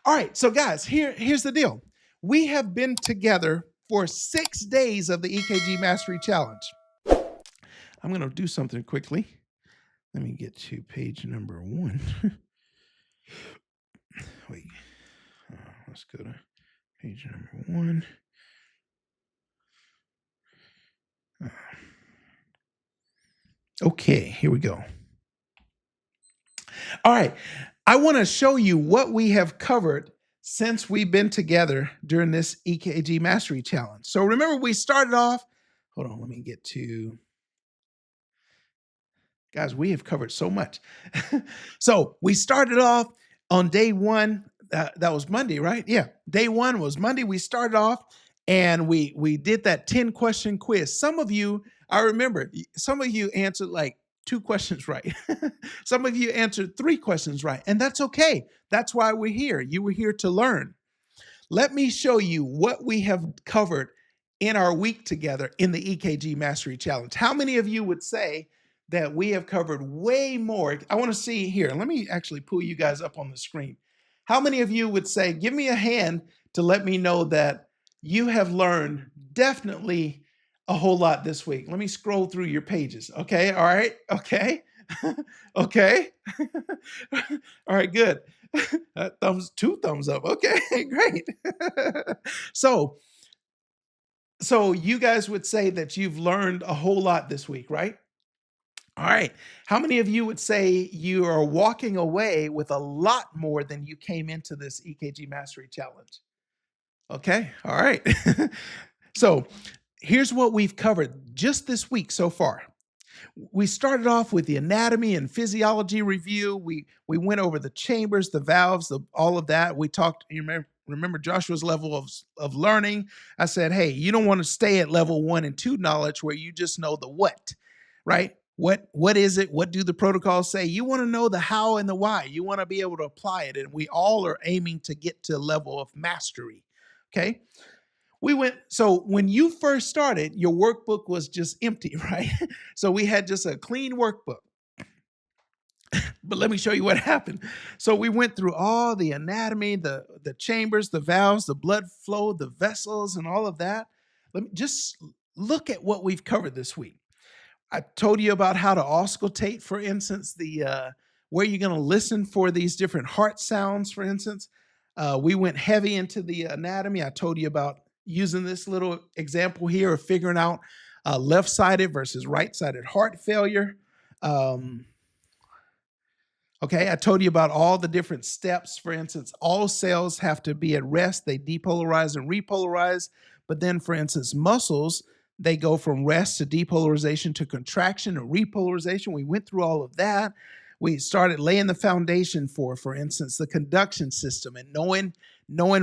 All right, so guys, here's the deal. We have been together for 6 days of the EKG Mastery Challenge. I'm going to do something quickly. Let me get to page number 1. Wait, let's go to page number 1. Okay, here we go. All right, I want to show you what we have covered since we've been together during this EKG Mastery Challenge. So remember, we started off, hold on, let me get to, guys, we have covered so much. So we started off on day 1, that was Monday, right? Yeah, day 1 was Monday. We started off and we did that 10-question quiz. Some of you, I remember, some of you answered like 2 questions right. Some of you answered 3 questions right, and that's okay. That's why we're here. You were here to learn. Let me show you what we have covered in our week together in the EKG Mastery Challenge. How many of you would say that we have covered way more? I want to see here. Let me actually pull you guys up on the screen. How many of you would say, give me a hand to let me know that you have learned definitely a whole lot this week? Let me scroll through your pages. Okay. All right. Okay. Okay. All right. Good. 2 thumbs up. Okay. Great. So you guys would say that you've learned a whole lot this week, right? All right. How many of you would say you are walking away with a lot more than you came into this EKG Mastery Challenge? Okay. All right. So here's what we've covered just this week so far. We started off with the anatomy and physiology review. We went over the chambers, the valves, all of that. We talked, you remember Joshua's level of learning. I said, hey, you don't want to stay at level 1 and 2 knowledge where you just know the what, right? What is it? What do the protocols say? You want to know the how and the why. You want to be able to apply it. And we all are aiming to get to a level of mastery. Okay. So when you first started, your workbook was just empty, right? So we had just a clean workbook. But let me show you what happened. So we went through all the anatomy, the chambers, the valves, the blood flow, the vessels, and all of that. Let me just look at what we've covered this week. I told you about how to auscultate, for instance, where you're going to listen for these different heart sounds, for instance. We went heavy into the anatomy. I told you about using this little example here of figuring out left-sided versus right-sided heart failure. Okay, I told you about all the different steps. For instance, all cells have to be at rest. They depolarize and repolarize. But then, for instance, muscles, they go from rest to depolarization to contraction and repolarization. We went through all of that. We started laying the foundation for instance, the conduction system and knowing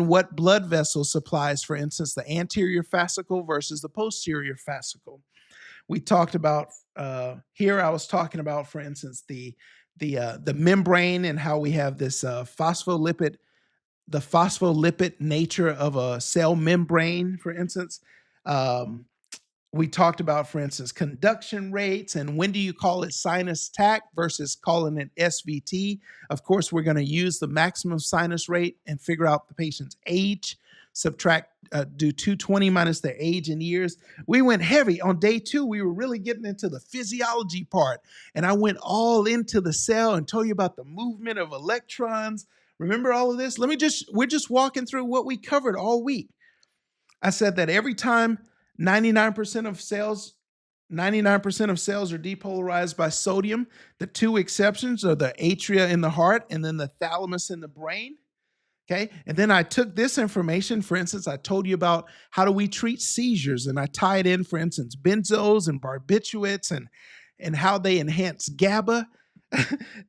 what blood vessel supplies, for instance, the anterior fascicle versus the posterior fascicle. We talked about, here I was talking about, for instance, the membrane and how we have this phospholipid nature of a cell membrane, for instance. We talked about, for instance, conduction rates and when do you call it sinus tach versus calling it SVT. Of course, we're going to use the maximum sinus rate and figure out the patient's age, do 220 minus their age in years. We went heavy. On day 2, we were really getting into the physiology part, and I went all into the cell and told you about the movement of electrons. Remember all of this? We're just walking through what we covered all week. I said that every time 99% of cells are depolarized by sodium. The 2 exceptions are the atria in the heart and then the thalamus in the brain. Okay. And then I took this information. For instance, I told you about how do we treat seizures, and I tied in, for instance, benzos and barbiturates and how they enhance GABA.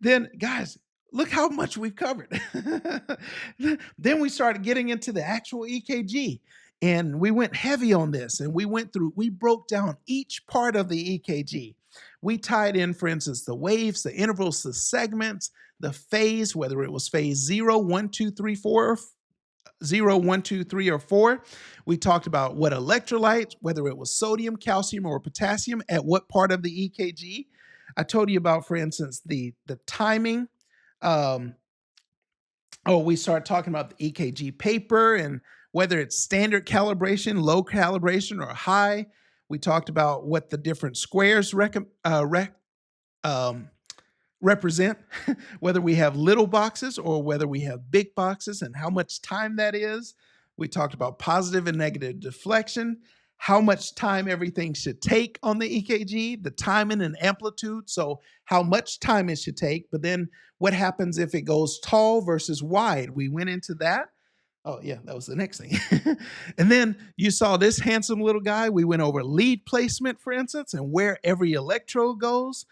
Then, guys, look how much we've covered. Then we started getting into the actual EKG. And we went heavy on this, and we broke down each part of the EKG. We tied in, for instance, the waves, the intervals, the segments, the phase, whether it was phase 0, 1, 2, 3, 4, 0, 1, 2, 3, or 4. We talked about what electrolytes, whether it was sodium, calcium, or potassium, at what part of the EKG. I told you about, for instance, the timing. Oh, we start talking about the EKG paper and whether it's standard calibration, low calibration, or high. We talked about what the different squares um, represent, whether we have little boxes or whether we have big boxes, and how much time that is. We talked about positive and negative deflection, how much time everything should take on the EKG, the timing and amplitude. So, how much time it should take, but then what happens if it goes tall versus wide? We went into that. Oh, yeah, that was the next thing. And then you saw this handsome little guy. We went over lead placement, for instance, and where every electrode goes.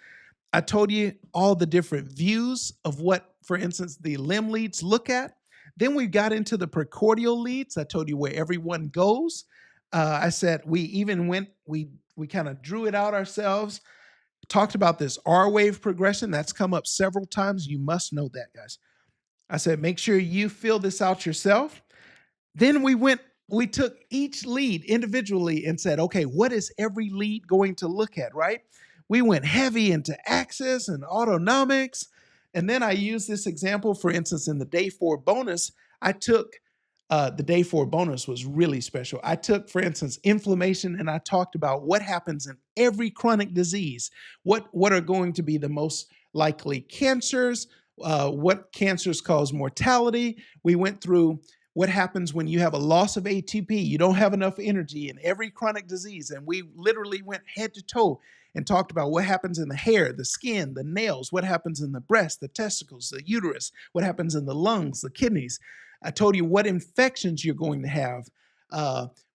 I told you all the different views of what, for instance, the limb leads look at. Then we got into the precordial leads. I told you where everyone goes. I said we even went, we kind of drew it out ourselves, talked about this R wave progression. That's come up several times. You must know that, guys. I said, make sure you fill this out yourself. Then we took each lead individually and said, okay, what is every lead going to look at, right? We went heavy into access and autonomics. And then I used this example, for instance, in the day 4 bonus, I took the day 4 bonus was really special. I took, for instance, inflammation, and I talked about what happens in every chronic disease. What are going to be the most likely cancers? What cancers cause mortality? We went through what happens when you have a loss of ATP. You don't have enough energy in every chronic disease. And we literally went head to toe and talked about what happens in the hair, the skin, the nails, what happens in the breast, the testicles, the uterus, what happens in the lungs, the kidneys. I told you what infections you're going to have,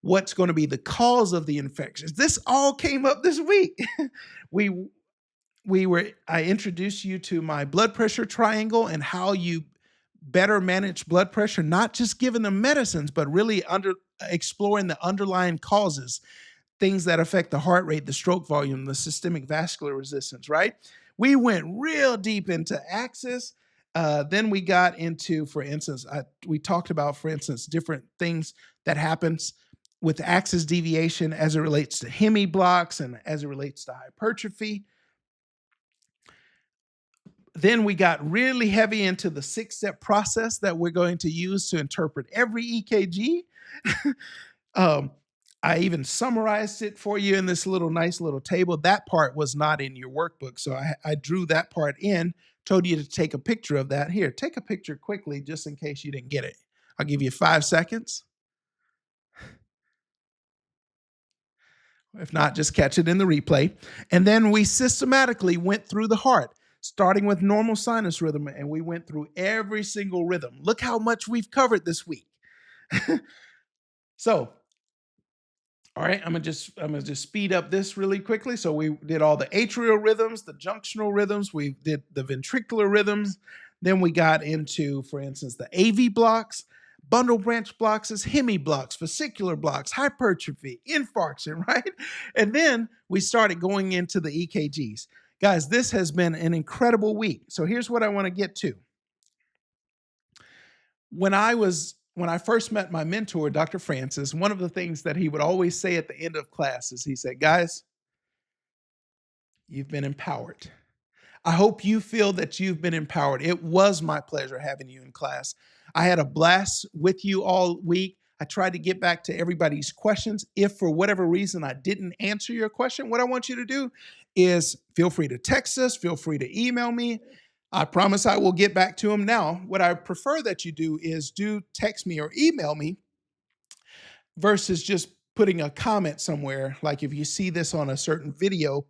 what's going to be the cause of the infections. This all came up this week. we I introduced you to my blood pressure triangle and how you better manage blood pressure, not just giving them medicines, but really exploring the underlying causes, things that affect the heart rate, the stroke volume, the systemic vascular resistance, right? We went real deep into axis. Then we got into, for instance, we talked about, for instance, different things that happens with axis deviation as it relates to hemi blocks and as it relates to hypertrophy. Then we got really heavy into the 6-step process that we're going to use to interpret every EKG. I even summarized it for you in this nice little table. That part was not in your workbook, so I drew that part in, told you to take a picture of that. Here, take a picture quickly just in case you didn't get it. I'll give you 5 seconds. If not, just catch it in the replay. And then we systematically went through the heart, starting with normal sinus rhythm, and we went through every single rhythm. Look how much we've covered this week. So, all right, I'm gonna just speed up this really quickly. So we did all the atrial rhythms, the junctional rhythms, we did the ventricular rhythms. Then we got into, for instance, the AV blocks, bundle branch blocks, hemi blocks, vesicular blocks, hypertrophy, infarction, right? And then we started going into the EKGs. Guys, this has been an incredible week. So here's what I want to get to. When I first met my mentor, Dr. Francis, one of the things that he would always say at the end of class is he said, guys, you've been empowered. I hope you feel that you've been empowered. It was my pleasure having you in class. I had a blast with you all week. I tried to get back to everybody's questions. If for whatever reason I didn't answer your question, what I want you to do is feel free to text us, feel free to email me. I promise I will get back to them. Now, what I prefer that you do is text me or email me versus just putting a comment somewhere. Like if you see this on a certain video,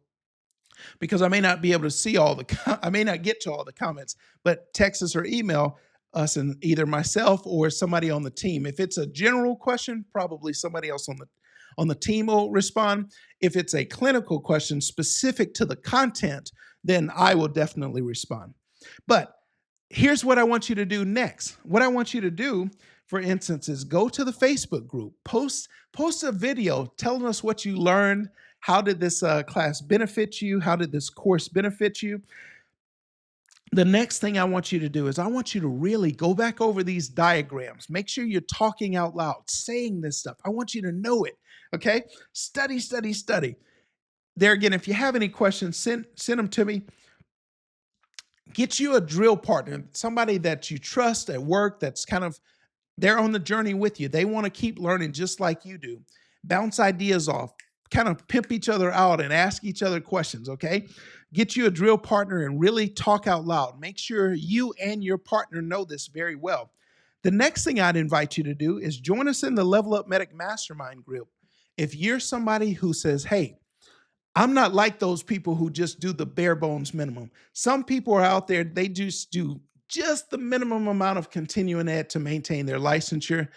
because I may not be able to see I may not get to all the comments, but text us or email us, and either myself or somebody on the team. If it's a general question, probably somebody else on the team will respond. If it's a clinical question specific to the content, then I will definitely respond. But here's what I want you to do next. What I want you to do, for instance, is go to the Facebook group, post a video telling us what you learned. How did this class benefit you? How did this course benefit you? The next thing I want you to do is I want you to really go back over these diagrams. Make sure you're talking out loud, saying this stuff. I want you to know it, okay? Study, study, study. There again, if you have any questions, send them to me. Get you a drill partner, somebody that you trust at work that's kind of they're on the journey with you. They want to keep learning just like you do. Bounce ideas off, kind of pimp each other out and ask each other questions, okay? Get you a drill partner and really talk out loud. Make sure you and your partner know this very well. The next thing I'd invite you to do is join us in the Level Up Medicl Mastermind group. If you're somebody who says, hey, I'm not like those people who just do the bare bones minimum. Some people are out there, they just do just the minimum amount of continuing ed to maintain their licensure.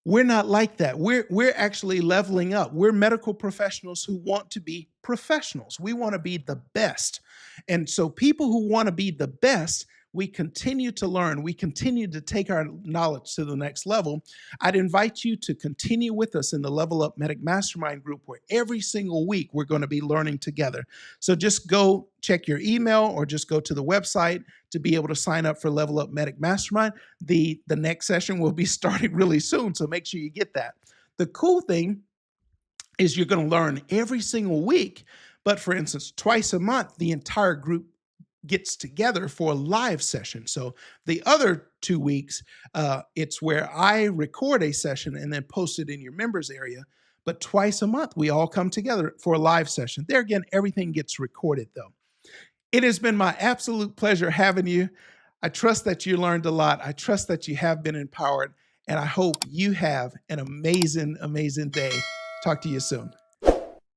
We're not like that. We're actually leveling up. We're medical professionals who want to be professionals. We want to be the best. And so people who want to be the best, we continue to learn. We continue to take our knowledge to the next level. I'd invite you to continue with us in the Level Up Medicl Mastermind group, where every single week we're going to be learning together. So just go check your email or just go to the website to be able to sign up for Level Up Medicl Mastermind. The next session will be starting really soon, so make sure you get that. The cool thing is you're going to learn every single week, but for instance, twice a month, the entire group gets together for a live session. So the other 2 weeks, it's where I record a session and then post it in your members area. But twice a month, we all come together for a live session. There again, everything gets recorded though. It has been my absolute pleasure having you. I trust that you learned a lot. I trust that you have been empowered, and I hope you have an amazing, amazing day. Talk to you soon.